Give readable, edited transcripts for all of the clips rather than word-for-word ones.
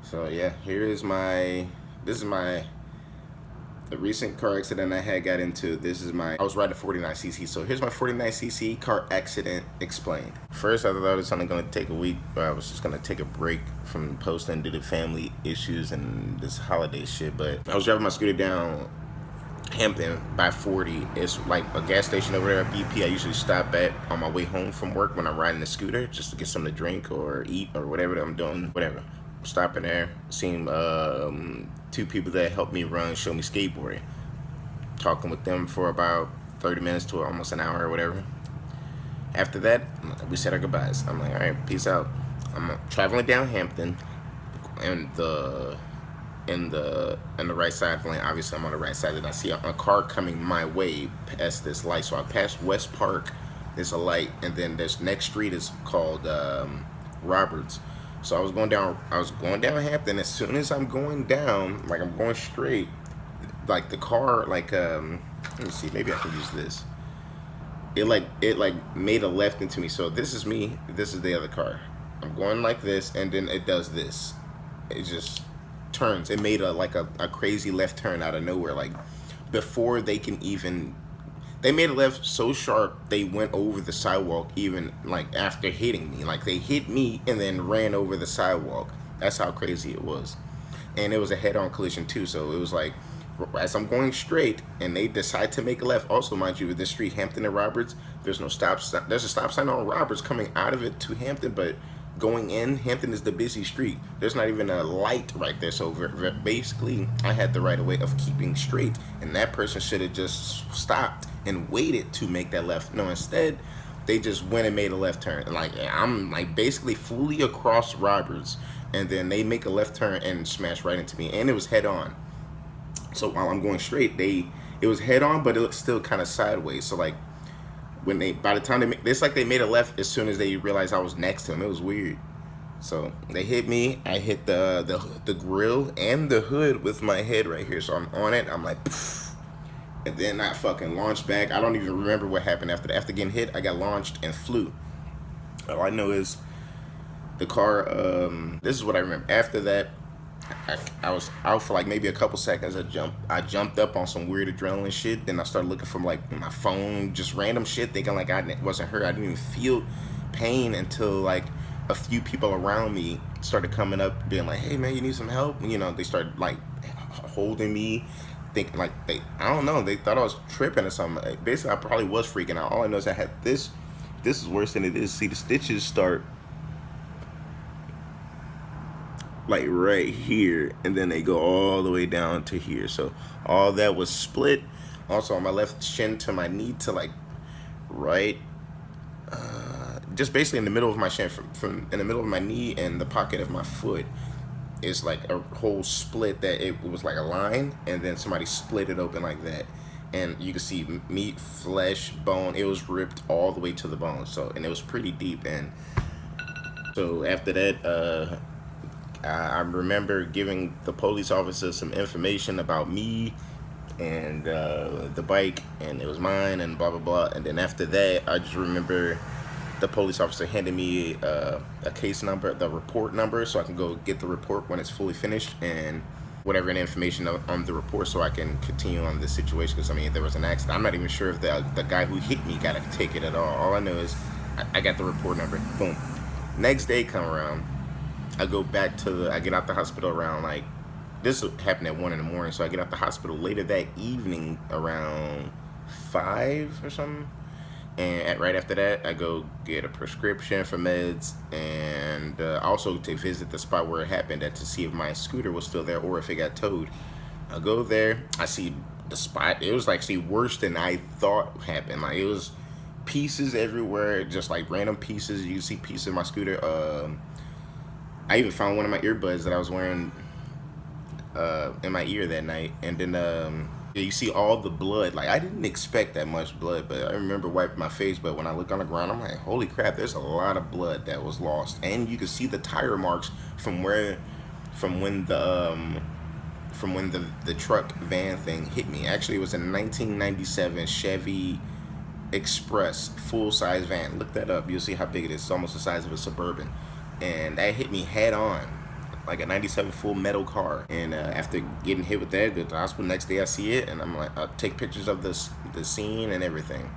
So yeah, this is my the recent car accident I had got into. I was riding a 49cc. So here's my 49cc car accident explained. First, I thought it was only going to take a week, but I was just going to take a break from posting due to family issues and this holiday shit. But I was driving my scooter down Hampton by 40. It's like a gas station over there at BP. I usually stop at on my way home from work when I'm riding the scooter just to get something to drink or eat or whatever that I'm doing. Whatever. Stopping there, seeing two people that helped me run, show me skateboarding. Talking with them for about 30 minutes to almost an hour or whatever. After that, we said our goodbyes. I'm like, all right, peace out. I'm traveling down Hampton, and in the right side lane. Obviously, I'm on the right side, and I see a car coming my way past this light. So I passed West Park. There's a light, and then this next street is called Roberts. So I was going down. Hampton. As soon as I'm going down, like I'm going straight, like the car, like let me see, maybe I can use this. It made a left into me. So this is me. This is the other car. I'm going like this, and then it does this. It just turns. It made a crazy left turn out of nowhere. Like before they can even, they made a left so sharp they went over the sidewalk. Even like after hitting me, like they hit me and then ran over the sidewalk. That's how crazy it was, and it was a head-on collision too. So it was like as I'm going straight and they decide to make a left. Also, mind you, with this street, Hampton and Roberts, there's no stop sign. There's a stop sign on Roberts coming out of it to Hampton, but going in, Hampton is the busy street. There's not even a light right there. So basically, I had the right of way of keeping straight, and that person should have just stopped and waited to make that left. No, instead, they just went and made a left turn. Like I'm like basically fully across Roberts, and then they make a left turn and smash right into me, and it was head on. So while I'm going straight, it was head on, but it was still kind of sideways. So like by the time it's like they made a left as soon as they realized I was next to them. It was weird. So they hit me. I hit the grill and the hood with my head right here. So I'm on it. I'm like, poof. And then I fucking launched back. I don't even remember what happened after that. After getting hit, I got launched and flew. All I know is the car. This is what I remember. After that, I was out for like maybe a couple seconds. I jumped up on some weird adrenaline shit. Then I started looking for like my phone, just random shit, thinking like I wasn't hurt. I didn't even feel pain until like a few people around me started coming up, being like, "Hey man, you need some help?" You know, they started like holding me, thinking like I don't know, they thought I was tripping or something. Basically, I probably was freaking out. All I know is I had this. This is worse than it is. See, the stitches start like right here, and then they go all the way down to here. So all that was split. Also on my left shin to my knee to like right, just basically in the middle of my shin, from in the middle of my knee and the pocket of my foot is like a whole split that it was like a line, and then somebody split it open like that, and you can see meat, flesh, bone. It was ripped all the way to the bone. So, and it was pretty deep. And so after that, I remember giving the police officer some information about me and the bike, and it was mine, and blah blah blah. And then after that, I just remember the police officer handed me a case number, the report number, so I can go get the report when it's fully finished, and whatever information on the report, so I can continue on this situation. Because I mean, there was an accident. I'm not even sure if the guy who hit me got a ticket at all. All I know is I got the report number. Boom. Next day come around. I go back I get out the hospital around like, this happened at 1 in the morning, so I get out the hospital later that evening around 5 or something. And right after that, I go get a prescription for meds, and also to visit the spot where it happened to see if my scooter was still there or if it got towed. I go there, I see the spot. It was actually worse than I thought happened. Like it was pieces everywhere, just like random pieces. You see pieces of my scooter. I even found one of my earbuds that I was wearing in my ear that night. And then yeah, you see all the blood. Like I didn't expect that much blood, but I remember wiping my face. But when I look on the ground, I'm like, holy crap, there's a lot of blood that was lost. And you can see the tire marks from when the truck van thing hit me. Actually, it was a 1997 Chevy Express full-size van. Look that up. You'll see how big it is. It's almost the size of a Suburban. And that hit me head on. like a 97 full metal car. And after getting hit with that, go to the hospital. Next day I see it, and I'm like, I take pictures of the scene and everything.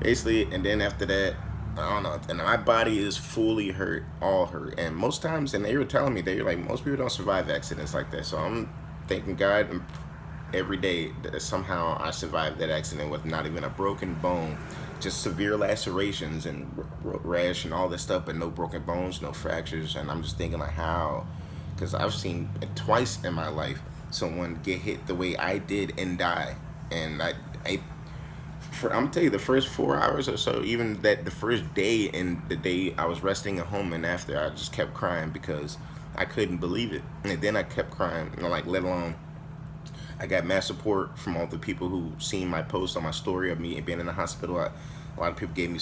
Basically, and then after that, I don't know, and my body is fully hurt, all hurt. And most times, and they were telling me, they were like, most people don't survive accidents like that. So I'm thanking God every day that somehow I survived that accident with not even a broken bone, just severe lacerations and rash and all this stuff, but no broken bones, no fractures. And I'm just thinking like, how? Because I've seen it twice in my life someone get hit the way I did and die. And I'm gonna tell you, the first 4 hours or so, even that the first day and the day I was resting at home and after, I just kept crying because I couldn't believe it. And then I kept crying, like, let alone, I got mass support from all the people who seen my post on my story of me being in the hospital. A lot of people gave me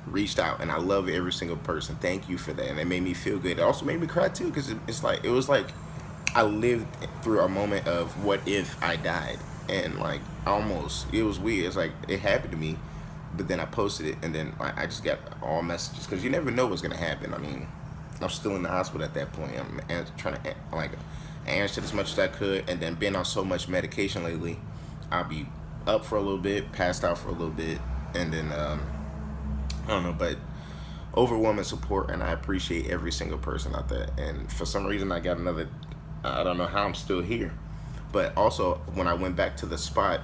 reached out, and I love every single person. Thank you for that, and it made me feel good. It also made me cry too, because it was like I lived through a moment of what if I died, and like almost, it was weird. It's like it happened to me, but then I posted it, and then I just got all messages, because you never know what's gonna happen. I mean, I'm still in the hospital at that point. I'm trying to like answer as much as I could, and then being on so much medication lately, I'll be up for a little bit, passed out for a little bit, and then I don't know, but overwhelming support, and I appreciate every single person out there. And for some reason, I got another. I don't know how I'm still here, but also when I went back to the spot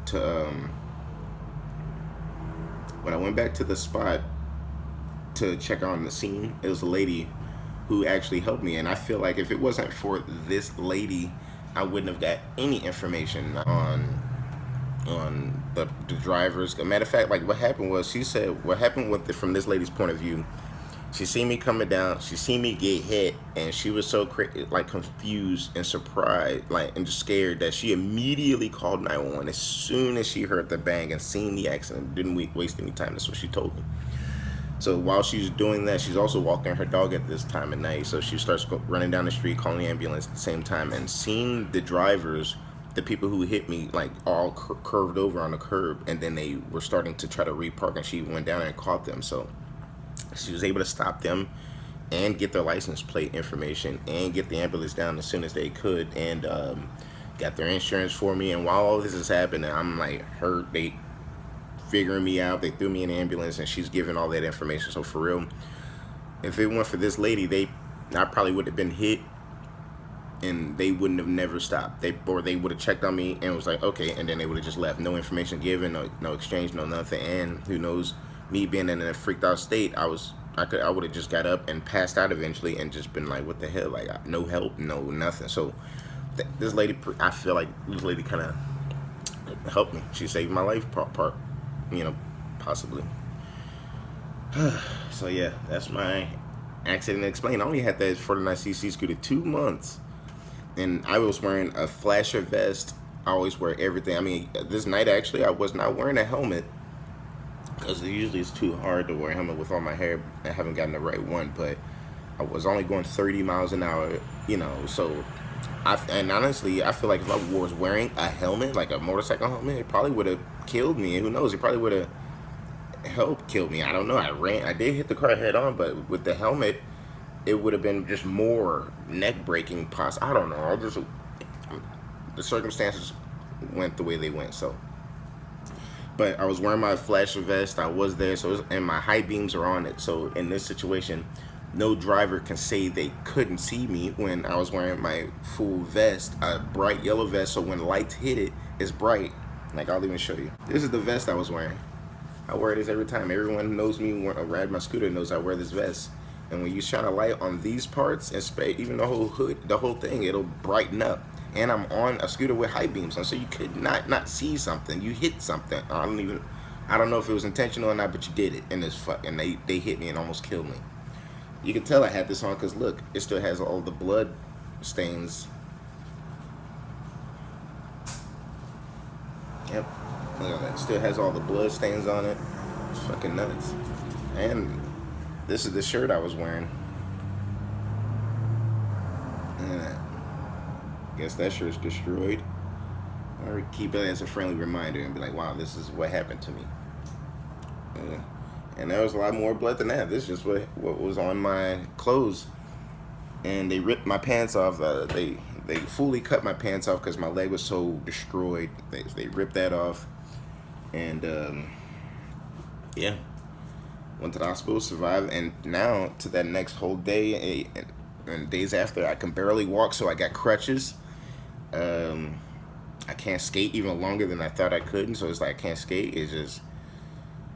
to when I went back to the spot to check on the scene, it was a lady who actually helped me, and I feel like if it wasn't for this lady, I wouldn't have got any information on the drivers. As a matter of fact, like what happened was, she said what happened with from this lady's point of view. She seen me coming down, she seen me get hit, and she was so like confused and surprised, like, and just scared, that she immediately called 911 as soon as she heard the bang and seen the accident. Didn't waste any time. That's what she told me. So while she's doing that, she's also walking her dog at this time of night. So she starts running down the street, calling the ambulance at the same time, and seeing the drivers, the people who hit me, like all curved over on the curb, and then they were starting to try to repark, and she went down and caught them. So she was able to stop them and get their license plate information and get the ambulance down as soon as they could, and got their insurance for me. And while all this is happening, I'm like hurt. They figuring me out. They threw me in the ambulance, and she's giving all that information. So for real, if it weren't for this lady, I probably would have been hit, and they wouldn't have never stopped. They would have checked on me and was like, okay, and then they would have just left. No information given, no exchange, no nothing. And who knows, me being in a freaked out state, I would have just got up and passed out eventually, and just been like, what the hell? Like, no help, no nothing. So this lady, I feel like this lady kind of helped me. She saved my life, possibly. So yeah, that's my accident explained. I only had that 49cc scooter 2 months, and I was wearing a flasher vest. I always wear everything. I mean, this night actually, I was not wearing a helmet, because usually it's too hard to wear a helmet with all my hair. I haven't gotten the right one, but I was only going 30 miles an hour, so and honestly, I feel like if I was wearing a helmet, like a motorcycle helmet, it probably would have killed me. And who knows, it probably would have helped kill me. I don't know. I did hit the car head on, but with the helmet, it would have been just more neck breaking. I don't know. The circumstances went the way they went. So, but I was wearing my flasher vest. I was there, and my high beams are on it. So in this situation, no driver can say they couldn't see me when I was wearing my full vest, a bright yellow vest, so when lights hit it, it's bright. Like, I'll even show you. This is the vest I was wearing. I wear this every time. Everyone who knows me when I ride my scooter knows I wear this vest. And when you shine a light on these parts, and even the whole hood, the whole thing, it'll brighten up. And I'm on a scooter with high beams on, so you could not see something. You hit something. I don't know if it was intentional or not, but you did it. And they hit me and almost killed me. You can tell I had this on because look, it still has all the blood stains. Yep, look at that. It still has all the blood stains on it. It's fucking nuts. And this is the shirt I was wearing. And guess that shirt's destroyed. Or keep it as a friendly reminder and be like, wow, this is what happened to me. And there was a lot more blood than that. This is just what was on my clothes. and they ripped my pants off. They fully cut my pants off because my leg was so destroyed. They ripped that off, and yeah, went to the hospital, survived, and now to that next whole day, and days after, I can barely walk, so I got crutches. I can't skate even longer than I thought I could, and so it's like I can't skate. It's just,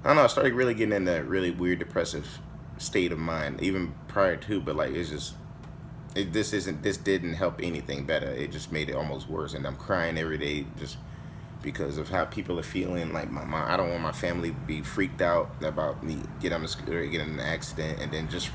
I don't know. I started really getting in a really weird depressive state of mind, even prior to, but like it's just, this didn't help anything better. It just made it almost worse, and I'm crying every day just because of how people are feeling. Like my mom, I don't want my family to be freaked out about me getting on the scooter, getting in an accident, and then just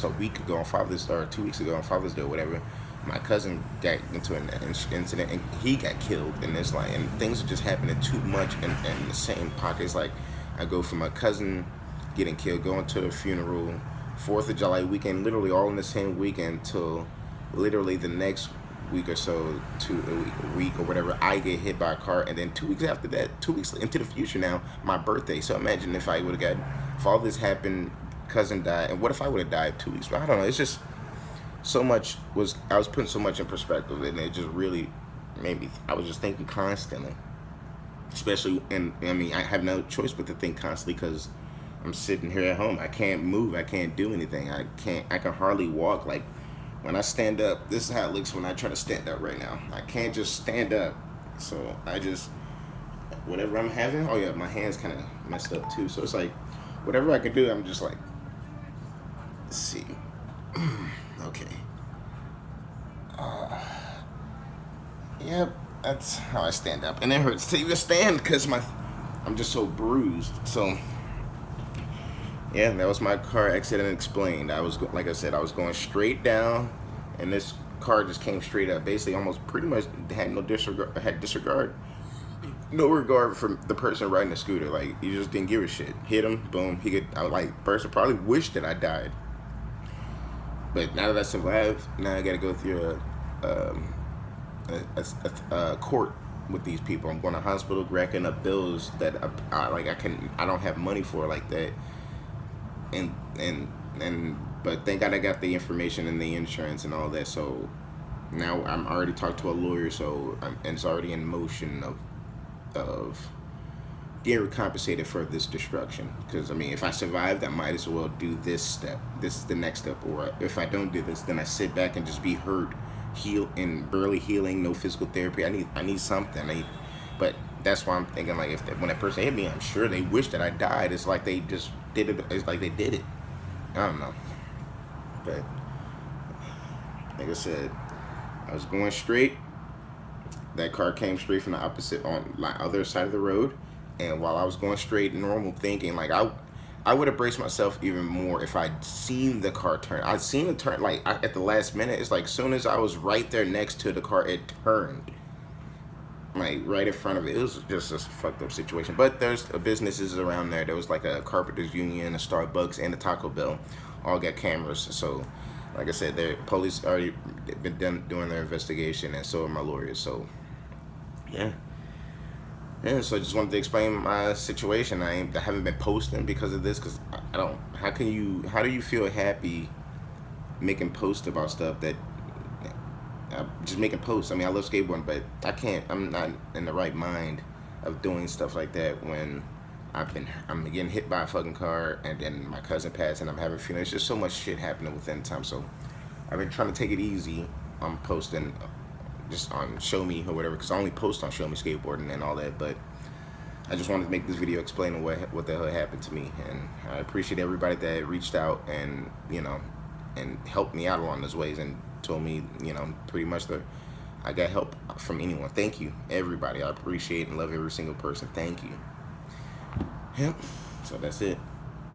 a week ago on Father's Day, or 2 weeks ago on Father's Day, or whatever, my cousin got into an incident and he got killed. And it's like, and things are just happening too much in the same pockets. Like I go from my cousin getting killed, going to the funeral, 4th of July weekend, literally all in the same weekend, till literally the next week or so to a week or whatever, I get hit by a car, and then 2 weeks after that, 2 weeks into the future now, my birthday. So imagine if I would have got, if all this happened, cousin died, and what if I would have died 2 weeks? I don't know. It's just so much I was putting so much in perspective, and it just really made me. I was just thinking constantly, especially, and I mean, I have no choice but to think constantly because I'm sitting here at home. I can't move. I can't do anything. I can hardly walk. Like when I stand up, this is how it looks when I try to stand up right now. I can't just stand up. So I just, whatever I'm having, oh yeah, my hands kind of messed up too. So it's like, whatever I can do, I'm just like, let's see. Okay. Yep, that's how I stand up. And it hurts to even stand because I'm just so bruised. So yeah, that was my car accident explained. Like I said, I was going straight down, and this car just came straight up. Basically, almost pretty much had no disregard, no regard for the person riding the scooter. Like he just didn't give a shit. Hit him, boom. Person probably wished that I died. But now that I survived, now I got to go through a court with these people. I'm going to hospital, racking up bills that I don't have money for like that. But thank God I got the information and the insurance and all that. So now I'm already talked to a lawyer. So and it's already in motion of getting compensated for this destruction. Because I mean, if I survived, I might as well do this step. This is the next step. Or if I don't do this, then I sit back and just be hurt, barely healing, no physical therapy. I need something. But that's why I'm thinking, like, when that person hit me, I'm sure they wish that I died. It's like they just did it. It's like they did it. I don't know. But like I said, I was going straight. That car came straight from the opposite, on my other side of the road. And while I was going straight, normal thinking, like I would have braced myself even more if I'd seen the car turn. I'd seen it turn, at the last minute. It's like, soon as I was right there next to the car, it turned. Like right in front of it. It was just a fucked up situation. But there's businesses around there. There was like a Carpenters Union, a Starbucks, and a Taco Bell. All got cameras. So, like I said, the police already been doing their investigation, and so are my lawyers. So, yeah. Yeah, so I just wanted to explain my situation. I haven't been posting because of this, because I don't. How do you feel happy making posts about stuff that just making posts? I mean, I love skateboarding, but I can't. I'm not in the right mind of doing stuff like that when I'm getting hit by a fucking car, and then my cousin passed, and I'm having feelings. There's just so much shit happening within time. So I've been trying to take it easy. I'm posting just on Show Me or whatever, because I only post on Show Me Skateboarding and all that. But I just wanted to make this video explaining what the hell happened to me, and I appreciate everybody that reached out and and helped me out along those ways and told me pretty much that I got help from anyone. Thank you, everybody. I appreciate and love every single person. Thank you. Yep. So that's it.